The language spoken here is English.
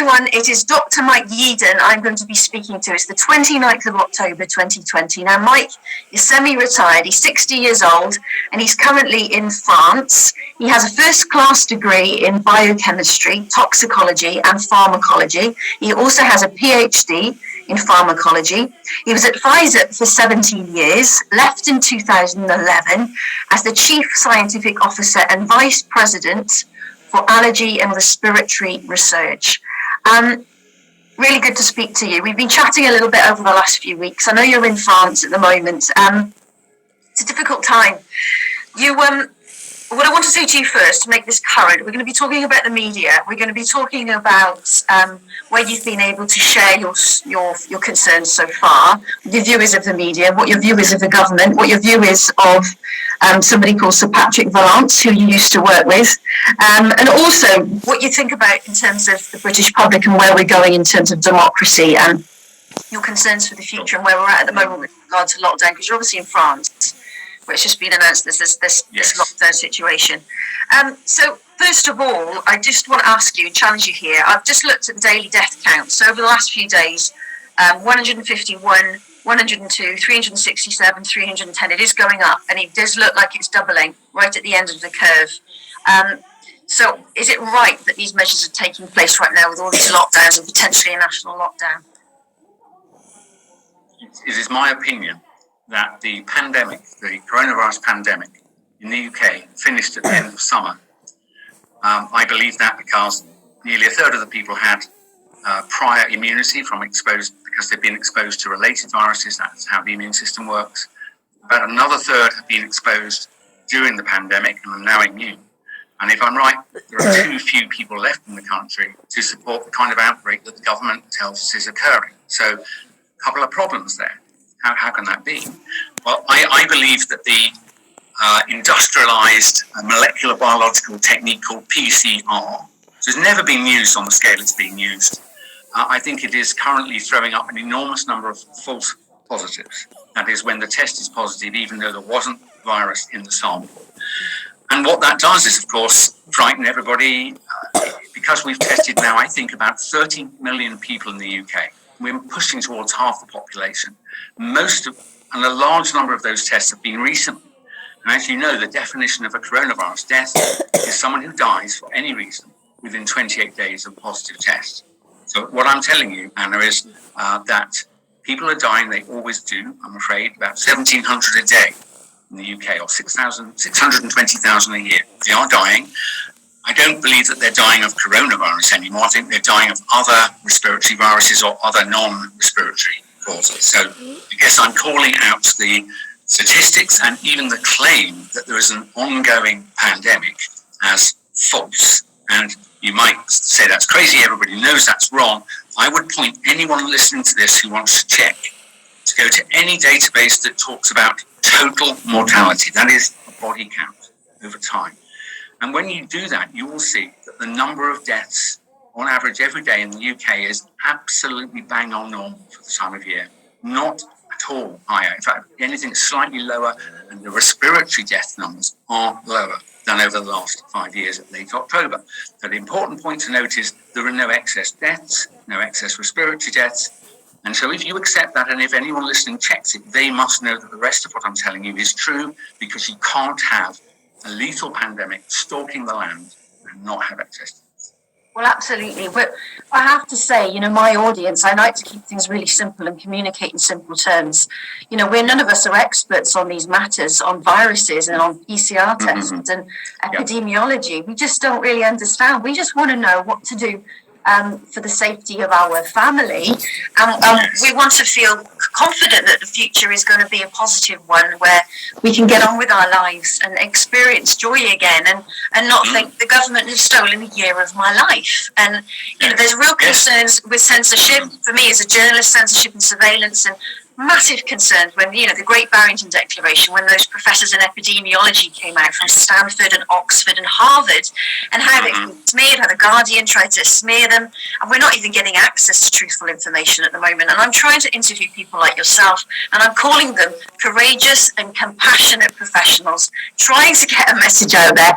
everyone, it is Dr. Mike Yeadon I'm going to be speaking to. It's the 29th of October 2020. Now, Mike is semi-retired, he's 60 years old, and he's currently in France. He has a first-class degree in biochemistry, toxicology, and pharmacology. He also has a PhD in pharmacology. He was at Pfizer for 17 years, left in 2011 as the Chief Scientific Officer and Vice President for Allergy and Respiratory Research. Really good to speak to you. We've been chatting a little bit over the last few weeks. I know you're in France at the moment. It's a difficult time. What I want to say to you first, to make this current, we're going to be talking about the media. We're going to be talking about where you've been able to share your concerns so far, your view is of the media, what your view is of the government, what your view is of somebody called Sir Patrick Vallance, who you used to work with, and also what you think about in terms of the British public and where we're going in terms of democracy and your concerns for the future and where we're at the moment with regard to lockdown, because you're obviously in France, where it's just been announced there's this lockdown situation. So first of all, I just want to ask you and challenge you here. I've just looked at the daily death count. So over the last few days, 151, 102, 367, 310. It is going up, and it does look like it's doubling right at the end of the curve. So is it right that these measures are taking place right now with all these lockdowns and potentially a national lockdown? It is my opinion that the pandemic, the coronavirus pandemic in the UK finished at the end of summer. I believe that because nearly a third of the people had prior immunity because they've been exposed to related viruses. That's how the immune system works. About another third have been exposed during the pandemic and are now immune. And if I'm right, there are too few people left in the country to support the kind of outbreak that the government tells us is occurring. So a couple of problems there. How can that be? Well, I believe that the industrialized molecular biological technique called PCR, which has never been used on the scale it's being used, I think it is currently throwing up an enormous number of false positives. That is, when the test is positive, even though there wasn't virus in the sample. And what that does is, of course, frighten everybody, because we've tested now, I think, about 30 million people in the UK. We're pushing towards half the population. And a large number of those tests have been recently. And as you know, the definition of a coronavirus death is someone who dies for any reason within 28 days of a positive test. So what I'm telling you, Anna, is that people are dying. They always do, I'm afraid, about 1,700 a day in the UK, or 620,000 a year. They are dying. I don't believe that they're dying of coronavirus anymore. I think they're dying of other respiratory viruses or other non-respiratory causes. So I guess I'm calling out the statistics and even the claim that there is an ongoing pandemic as false. And you might say that's crazy, everybody knows that's wrong. I would point anyone listening to this who wants to check to go to any database that talks about total mortality. That is a body count over time. And when you do that, you will see that the number of deaths on average every day in the UK is absolutely bang on normal for the time of year. Not at all higher. In fact, anything slightly lower, and the respiratory death numbers are lower than over the last 5 years at late October. So the important point to note is there are no excess deaths, no excess respiratory deaths. And so if you accept that, and if anyone listening checks it, they must know that the rest of what I'm telling you is true, because you can't have a lethal pandemic stalking the land and not have access. Well, absolutely. But I have to say, my audience, I like to keep things really simple and communicate in simple terms. None of us are experts on these matters, on viruses and on PCR tests and epidemiology. We just don't really understand. We just want to know what to do for the safety of our family. We want to feel confident that the future is going to be a positive one where we can get on with our lives and experience joy again and not think the government has stolen a year of my life. And, there's real concerns with censorship. For me as a journalist, censorship and surveillance, and massive concerns when, the Great Barrington Declaration, when those professors in epidemiology came out from Stanford and Oxford and Harvard, and how they smeared, how the Guardian tried to smear them, and we're not even getting access to truthful information at the moment. And I'm trying to interview people like yourself, and I'm calling them courageous and compassionate professionals, trying to get a message out there.